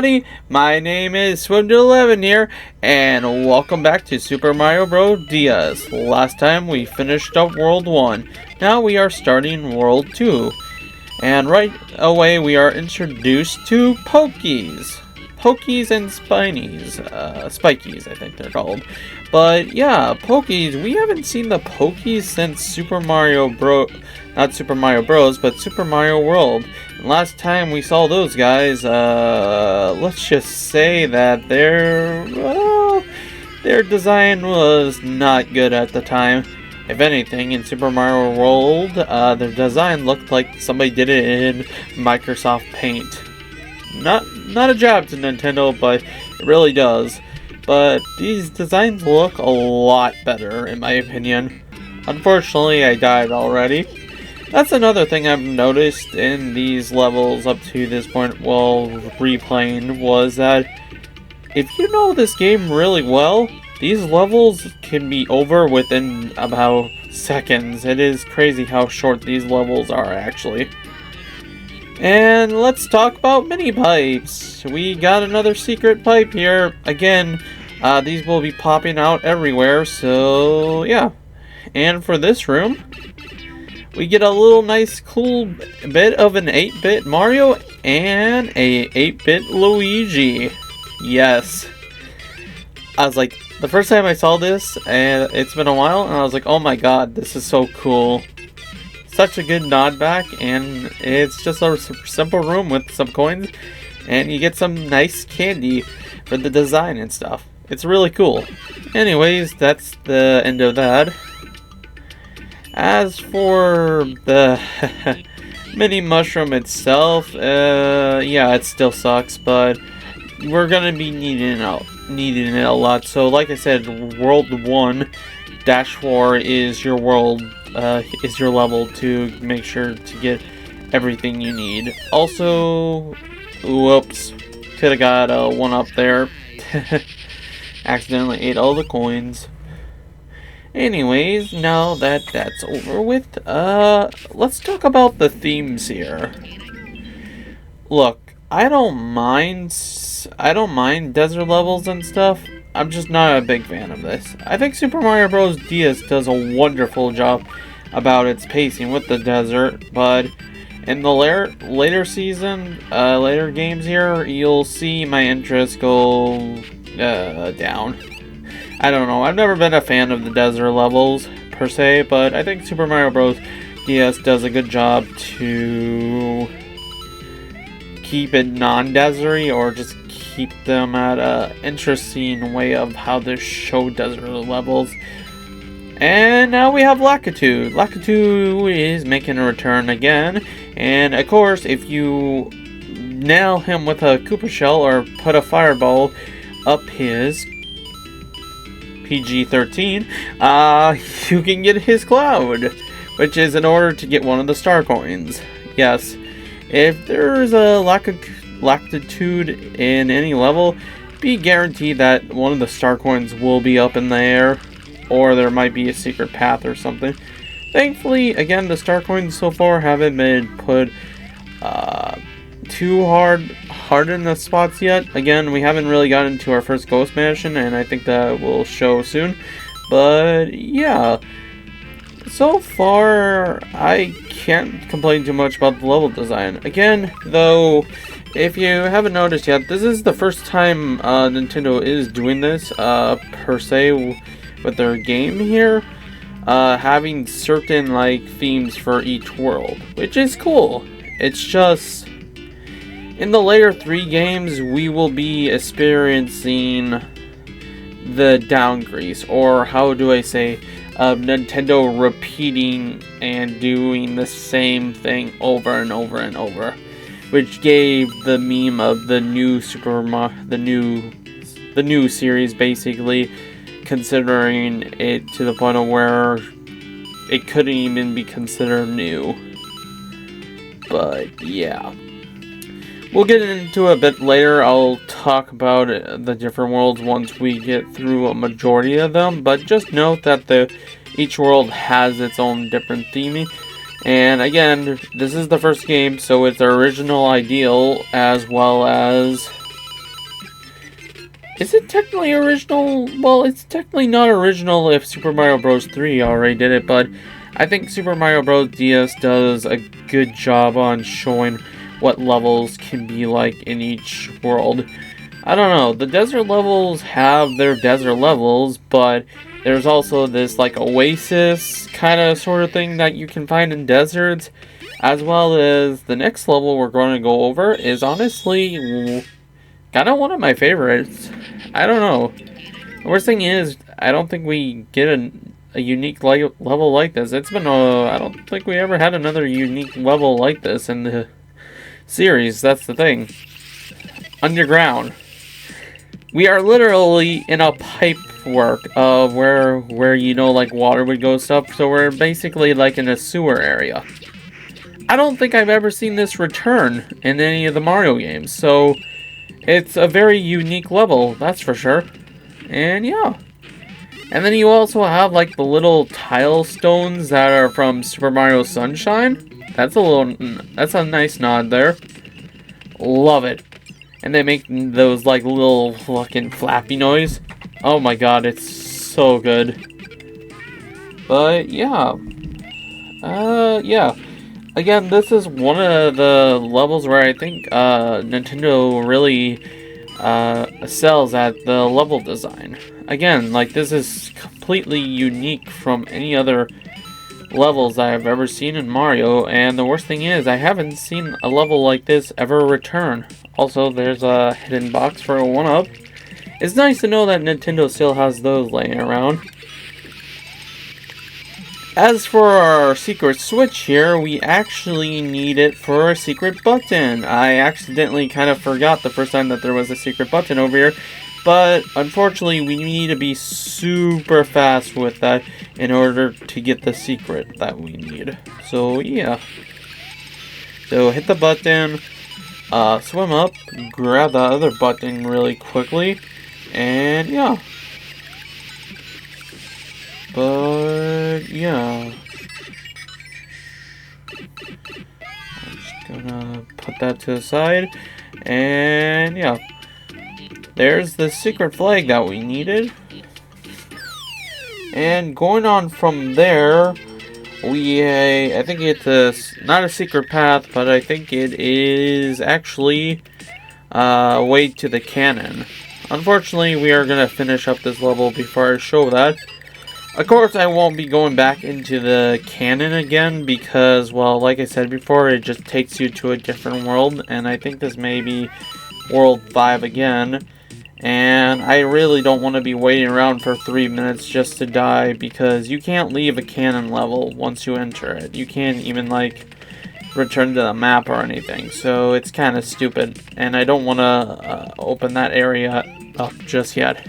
everybody, my name is Swimdude11 here, and welcome back to Super Mario Bros. DS. Last time we finished up World 1, now we are starting World 2. And right away we are introduced to Pokies. Pokies and Spinies, Spikies I think they're called. But yeah, Pokies, we haven't seen the Pokies since Super Mario Bros. Not Super Mario Bros, but Super Mario World. And last time we saw those guys, let's just say that their design was not good at the time. If anything, in Super Mario World, their design looked like somebody did it in Microsoft Paint. Not a jab to Nintendo, but it really does. But these designs look a lot better, in my opinion. Unfortunately, I died already. That's another thing I've noticed in these levels up to this point while replaying, was that if you know this game really well, these levels can be over within about seconds. It is crazy how short these levels are, actually. And let's talk about mini pipes. We got another secret pipe here. Again, these will be popping out everywhere, so yeah. And for this room, we get a little nice cool bit of an 8-bit Mario and a 8-bit Luigi. Yes. I was like, the first time I saw this, and it's been a while, and I was like, oh my god, this is so cool. Such a good nod back, and it's just a simple room with some coins, and you get some nice candy for the design and stuff. It's really cool. Anyways, that's the end of that. As for the mini mushroom itself, yeah, it still sucks, but we're gonna be needing it a lot. So, like I said, World 1-4 is your world, is your level to make sure to get everything you need. Also, whoops, could have got a 1 up there. Accidentally ate all the coins. Anyways, now that that's over with, let's talk about the themes here. Look, I don't mind desert levels and stuff. I'm just not a big fan of this. I think Super Mario Bros. DS does a wonderful job about its pacing with the desert, but in the later games here, you'll see my interest go down. I don't know, I've never been a fan of the desert levels, per se, but I think Super Mario Bros. DS does a good job to keep it non-deserty, or just keep them at a interesting way of how they show desert levels. And now we have Lakitu. Lakitu is making a return again, and of course, if you nail him with a Koopa shell or put a fireball up his PG-13, you can get his cloud, which is in order to get one of the star coins. Yes, if there's a latitude in any level, be guaranteed that one of the star coins will be up in the air, or there might be a secret path or something. Thankfully, again, the star coins so far haven't been put too hard in the spots yet. Again, we haven't really gotten into our first ghost mansion, and I think that will show soon. But yeah, so far I can't complain too much about the level design. Again, though, if you haven't noticed yet, this is the first time Nintendo is doing this per se with their game here, having certain like themes for each world, which is cool. It's just, in the later 3 games, we will be experiencing the downgrease, or how do I say, Nintendo repeating and doing the same thing over and over and over, which gave the meme of the new the new series, basically, considering it to the point of where it couldn't even be considered new. But yeah, we'll get into it a bit later. I'll talk about the different worlds once we get through a majority of them, but just note that each world has its own different theming. And again, this is the first game, so it's the original ideal, as well as Is it technically original? Well, it's technically not original if Super Mario Bros. 3 already did it, but I think Super Mario Bros. DS does a good job on showing what levels can be like in each world. I don't know, the desert levels have their desert levels, but there's also this like oasis kind of sort of thing that you can find in deserts, as well as the next level we're going to go over is honestly kind of one of my favorites. I don't know. The worst thing is, I don't think we get a unique level like this. It's been I don't think we ever had another unique level like this in the series. That's the thing. Underground. We are literally in a pipe work of where you know like water would go stuff. So we're basically like in a sewer area. I don't think I've ever seen this return in any of the Mario games. So it's a very unique level, that's for sure. And yeah. And then you also have like the little tile stones that are from Super Mario Sunshine. That's a nice nod there. Love it. And they make those like little fucking flappy noise. Oh my god, it's so good. But yeah. Yeah. Again, this is one of the levels where I think Nintendo really excels at the level design. Again, like this is completely unique from any other levels I've ever seen in Mario, and the worst thing is I haven't seen a level like this ever return. Also, there's a hidden box for a 1-up. It's nice to know that Nintendo still has those laying around. As for our secret switch here, we actually need it for a secret button. I accidentally kind of forgot the first time that there was a secret button over here, but unfortunately we need to be super fast with that in order to get the secret that we need. So yeah. So hit the button, swim up, grab the other button really quickly, and yeah. But yeah, I'm just gonna put that to the side, and yeah, there's the secret flag that we needed. And going on from there, I think it's not a secret path, but I think it is actually a way to the cannon. Unfortunately, we are gonna finish up this level before I show that. Of course, I won't be going back into the cannon again because, well, like I said before, it just takes you to a different world, and I think this may be World 5 again, and I really don't want to be waiting around for 3 minutes just to die because you can't leave a cannon level once you enter it. You can't even, like, return to the map or anything, so it's kind of stupid, and I don't want to open that area up just yet.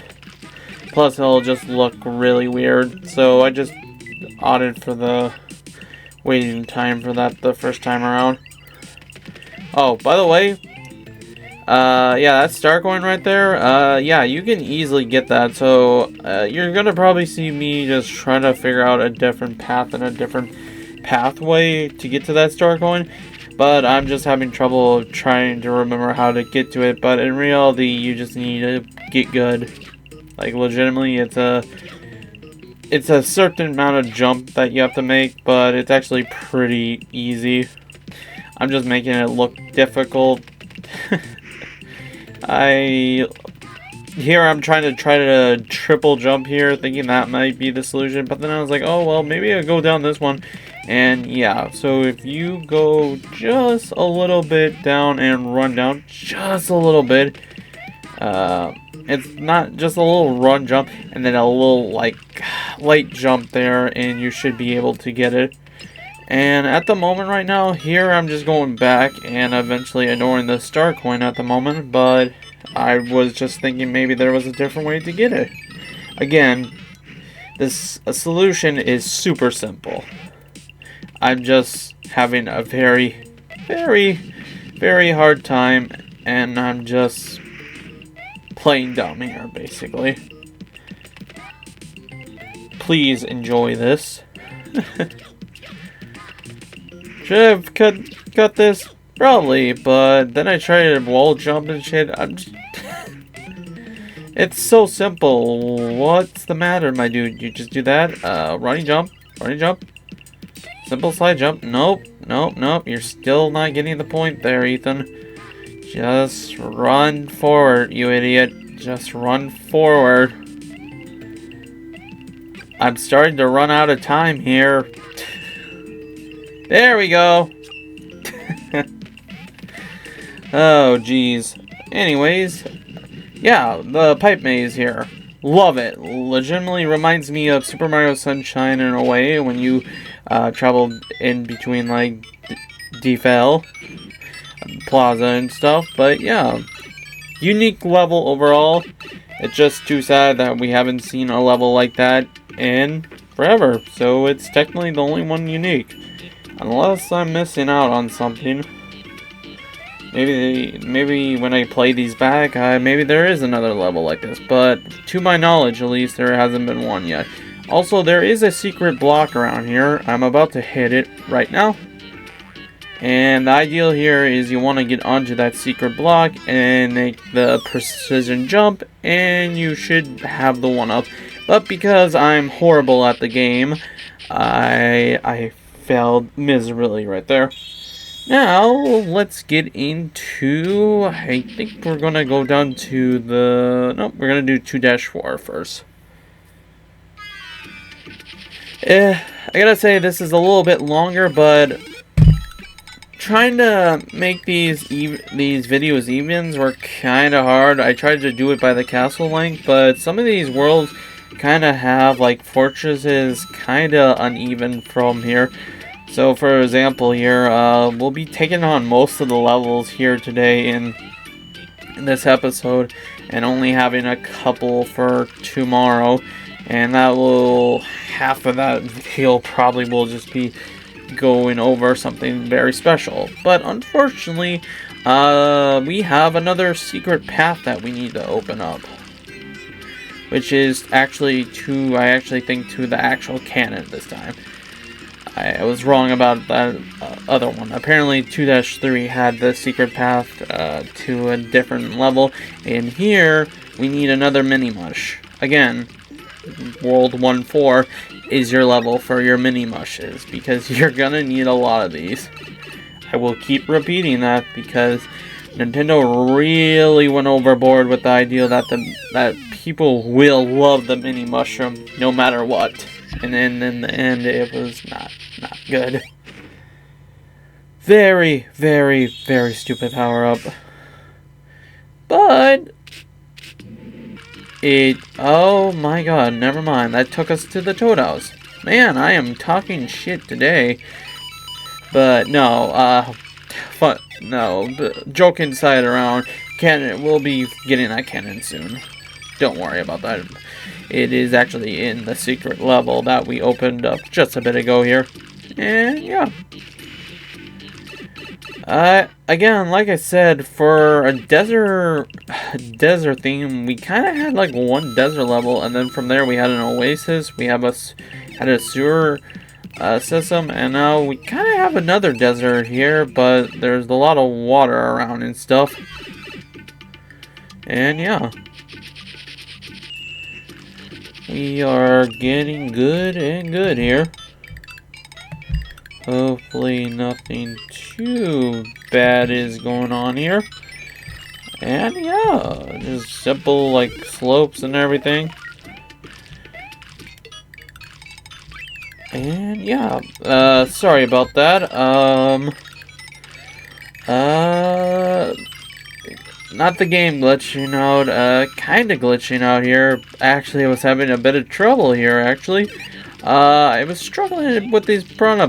Plus, it'll just look really weird, so I just opted for the waiting time for that the first time around. Oh, by the way, yeah, that's Star Coin right there. Yeah, you can easily get that, so you're gonna probably see me just trying to figure out a different path and a different pathway to get to that Star Coin. But I'm just having trouble trying to remember how to get to it, but in reality, you just need to get good. Like, legitimately, it's a certain amount of jump that you have to make, but it's actually pretty easy. I'm just making it look difficult. I'm trying to triple jump here, thinking that might be the solution, but then I was like, oh, well, maybe I'll go down this one. And yeah, so if you go just a little bit down and run down just a little bit, it's not just a little run jump and then a little like light jump there, and you should be able to get it. And at the moment right now here, I'm just going back and eventually ignoring the star coin at the moment, but I was just thinking maybe there was a different way to get it. Again, this solution is super simple. I'm just having a very, very, very hard time, and I'm just playing dumb here, basically. Please enjoy this. Should have cut this? Probably, but then I tried to wall jump and shit. It's so simple. What's the matter, my dude? You just do that. Running jump. Running jump. Simple slide jump. Nope. Nope. Nope. You're still not getting the point there, Ethan. Just run forward, you idiot. Just run forward. I'm starting to run out of time here. There we go. Oh, geez. Anyways, yeah, the pipe maze here. Love it. Legitimately reminds me of Super Mario Sunshine in a way when you traveled in between, like, Defel, Plaza, and stuff. But yeah, unique level overall. It's just too sad that we haven't seen a level like that in forever. So it's technically the only one unique. Unless I'm missing out on something. Maybe when I play these back, maybe there is another level like this. But to my knowledge, at least, there hasn't been one yet. Also, there is a secret block around here. I'm about to hit it right now. And the ideal here is you want to get onto that secret block and make the precision jump, and you should have the 1-up. But because I'm horrible at the game, I failed miserably right there. Now, let's get into, I think we're going to go down to the, nope, we're going to do 2-4 first. I gotta say, this is a little bit longer, but trying to make these videos evens were kind of hard. I tried to do it by the castle length, but some of these worlds kind of have, like, fortresses kind of uneven from here. So, for example, here, we'll be taking on most of the levels here today in this episode, and only having a couple for tomorrow. And that will, half of that video probably will just be going over something very special. But unfortunately, we have another secret path that we need to open up, which is actually I actually think to the actual canon this time. I was wrong about that other one. Apparently 2-3 had the secret path to a different level, and here we need another mini mush. Again, World 1-4 is your level for your mini mushes, because you're gonna need a lot of these. I will keep repeating that because Nintendo really went overboard with the idea that that people will love the mini mushroom no matter what. And then in the end, it was not good. Very, very, very stupid power-up. But oh my god, never mind. That took us to the Toad House. Man, I am talking shit today. But no, joking side around, we'll be getting that cannon soon. Don't worry about that. It is actually in the secret level that we opened up just a bit ago here. And yeah. Again, like I said, for a desert theme, we kind of had like one desert level, and then from there we had an oasis, we had a sewer system, and now we kind of have another desert here, but there's a lot of water around and stuff. And yeah. We are getting good and good here. Hopefully nothing too bad is going on here. And yeah, just simple like slopes and everything. And yeah, sorry about that. Not the game glitching out, kinda glitching out here. Actually, I was having a bit of trouble here, actually. I was struggling with these piranha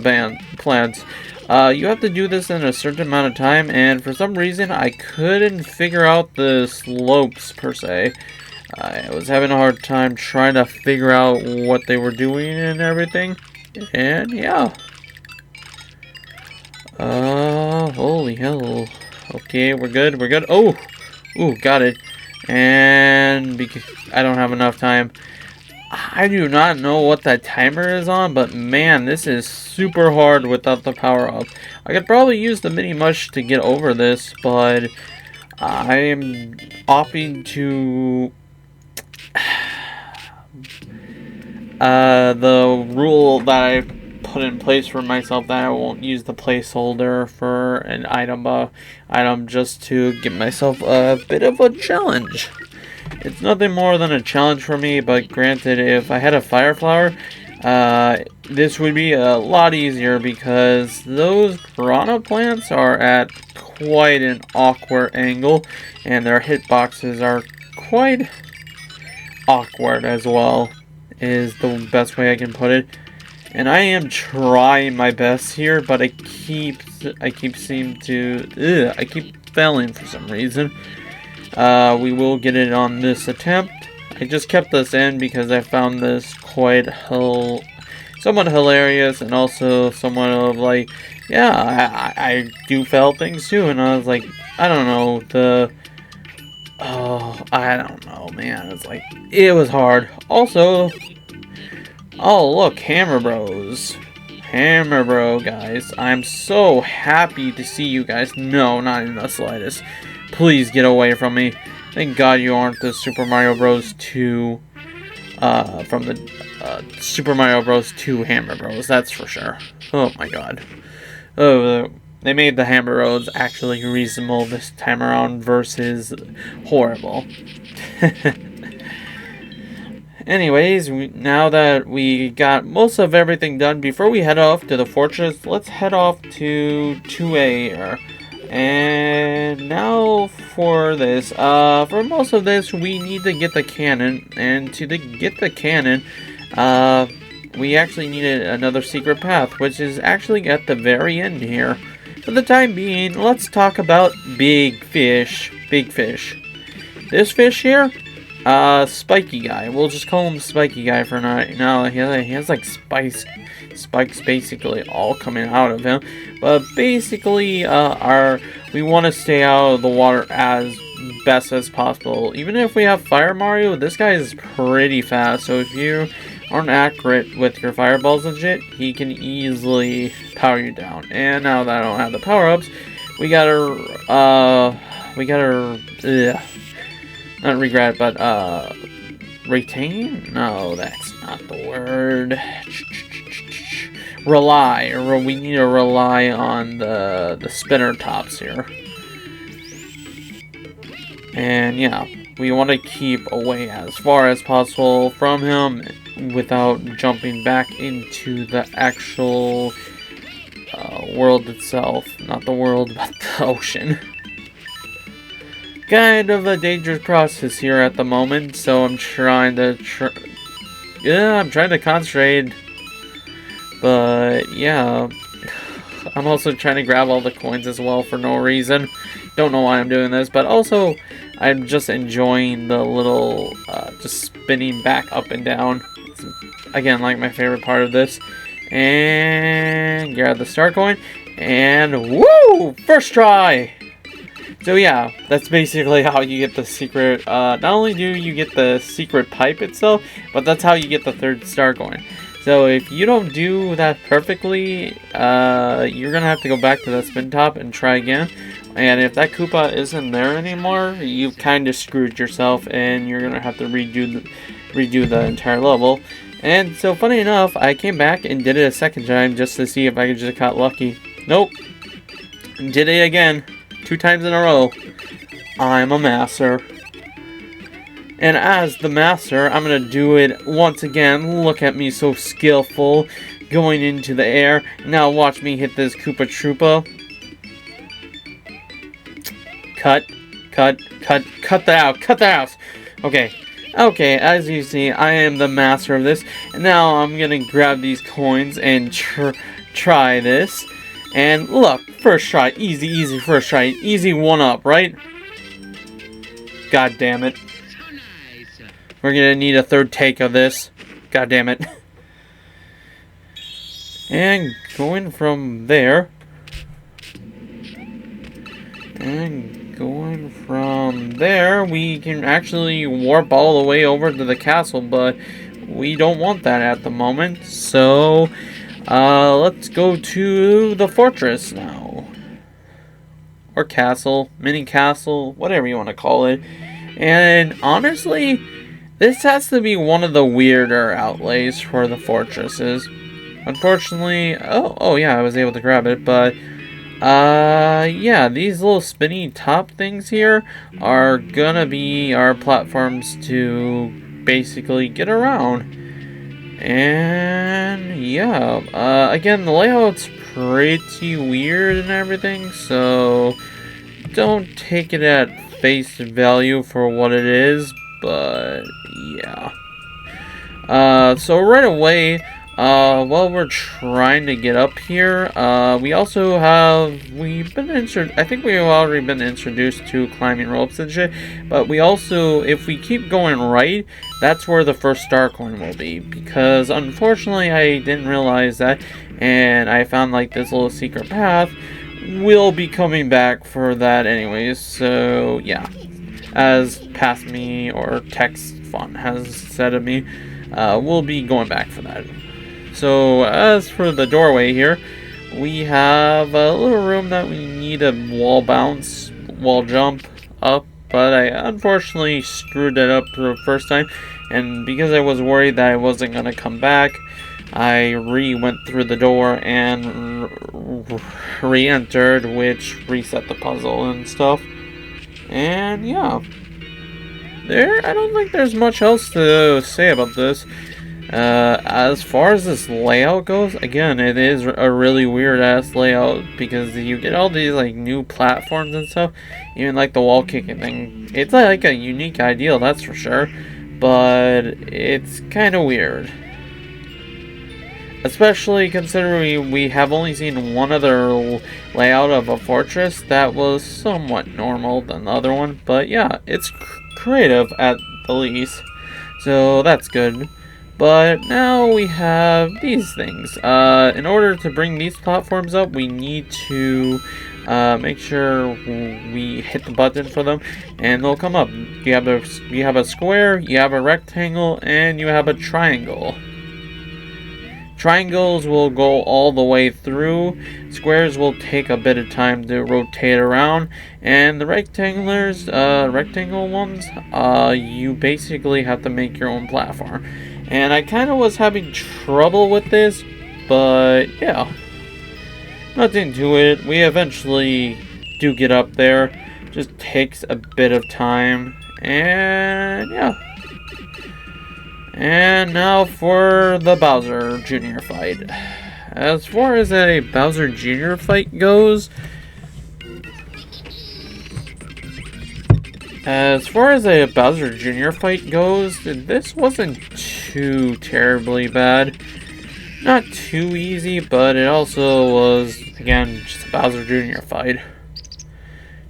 plants. You have to do this in a certain amount of time, and for some reason, I couldn't figure out the slopes, per se. I was having a hard time trying to figure out what they were doing and everything. And, yeah. Holy hell. Okay, we're good, we're good. Oh! Ooh, got it. And because I don't have enough time. I do not know what that timer is on, but man, this is super hard without the power up. I could probably use the mini mush to get over this, but I am opting to the rule that I put in place for myself that I won't use the placeholder for an item just to give myself a bit of a challenge. It's nothing more than a challenge for me, but granted, if I had a fire flower, this would be a lot easier because those piranha plants are at quite an awkward angle, and their hitboxes are quite awkward as well, is the best way I can put it. And I am trying my best here, but I keep failing for some reason. We will get it on this attempt. I just kept this in because I found this quite somewhat hilarious, and also somewhat of like, yeah, I do fail things too, and I was like, I don't know, I don't know, man, it's like, it was hard. Also, oh look, Hammer Bros. Hammer Bro, guys, I'm so happy to see you guys. No, not in the slightest. Please get away from me. Thank God you aren't the Super Mario Bros. 2, from the Super Mario Bros. 2 Hammer Bros, that's for sure. Oh my God. Oh, they made the Hammer Bros actually reasonable this time around versus horrible. Anyways, now that we got most of everything done, before we head off to the fortress, let's head off to 2A here. And now for this, for most of this, we need to get the cannon, and to get the cannon, we actually needed another secret path, which is actually at the very end here. For the time being, let's talk about Big Fish. Big Fish. This fish here, Spiky Guy. We'll just call him Spiky Guy for now. He has like spikes basically all coming out of him. But basically, we want to stay out of the water as best as possible. Even if we have Fire Mario, this guy is pretty fast. So if you aren't accurate with your fireballs and shit, he can easily power you down. And now that I don't have the power-ups, we gotta, not regret, but, retain? No, that's not the word. Rely. We need to rely on the spinner tops here. And yeah, we want to keep away as far as possible from him without jumping back into the actual world itself. Not the world, but the ocean. Kind of a dangerous process here at the moment, so I'm trying to concentrate. But yeah, I'm also trying to grab all the coins as well for no reason. Don't know why I'm doing this, but also I'm just enjoying the little just spinning back up and down. It's, again, like my favorite part of this. And grab the star coin, and woo! First try! So yeah, that's basically how you get the secret. Not only do you get the secret pipe itself, but that's how you get the third star coin. So if you don't do that perfectly, you're gonna have to go back to that spin top and try again. And if that Koopa isn't there anymore, you've kind of screwed yourself, and you're gonna have to redo the entire level. And so, funny enough, I came back and did it a second time just to see if I could just got lucky. Nope. Did it again. 2 times in a row. I'm a master. And as the master, I'm going to do it once again. Look at me, so skillful. Going into the air. Now watch me hit this Koopa Troopa. Cut that out. Cut that out. Okay. Okay, as you see, I am the master of this. And now I'm going to grab these coins and try this. And look, first try. Easy first try. Easy 1-up, right? God damn it. We're going to need a third take of this. God damn it. And going from there. We can actually warp all the way over to the castle, but we don't want that at the moment. So, let's go to the fortress now. Or castle, mini castle, whatever you want to call it. And honestly, This has to be one of the weirder outlays for the fortresses. Unfortunately, oh yeah, I was able to grab it, but yeah, these little spinny top things here are gonna be our platforms to basically get around. And yeah, again, the layout's pretty weird and everything, so don't take it at face value for what it is, but yeah. So right away, while we're trying to get up here, we also have, I think we've already been introduced to climbing ropes and shit, but we also, if we keep going right, that's where the first star coin will be, because unfortunately I didn't realize that, and I found like this little secret path. We'll be coming back for that anyways, so yeah. As past me or text font has said of me, we'll be going back for that. So as for the doorway here, we have a little room that we need a wall jump up, but I unfortunately screwed it up the first time, and because I was worried that I wasn't going to come back, I went through the door and re-entered, which reset the puzzle and stuff. And yeah, I don't think there's much else to say about this. As far as this layout goes, again, it is a really weird ass layout because you get all these like new platforms and stuff, even like the wall kicking thing. It's like a unique idea, that's for sure, but it's kind of weird. Especially considering we have only seen one other layout of a fortress that was somewhat normal than the other one. But yeah, it's creative at the least. So that's good. But now we have these things. In order to bring these platforms up, we need to make sure we hit the button for them, and they'll come up. You have a square, you have a rectangle, and you have a triangle. Triangles will go all the way through, squares will take a bit of time to rotate around, and the rectangle ones, you basically have to make your own platform. And I kind of was having trouble with this, but yeah, nothing to it. We eventually do get up there, just takes a bit of time, and yeah. And now for the Bowser Jr. fight. As far as a Bowser Jr. fight goes, this wasn't too terribly bad. Not too easy, but it also was, again, just a Bowser Jr. fight.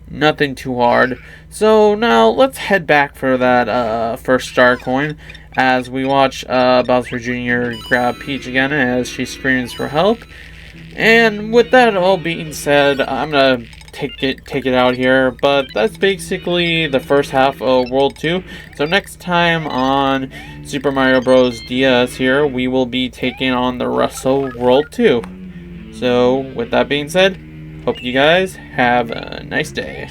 Nothing too hard. So now let's head back for that first star coin, as we watch Bowser Jr. grab Peach again as she screams for help. And with that all being said, I'm gonna take it out here, but that's basically the first half of World 2. So next time on Super Mario Bros. DS here, we will be taking on the rest of World 2. So with that being said, hope you guys have a nice day.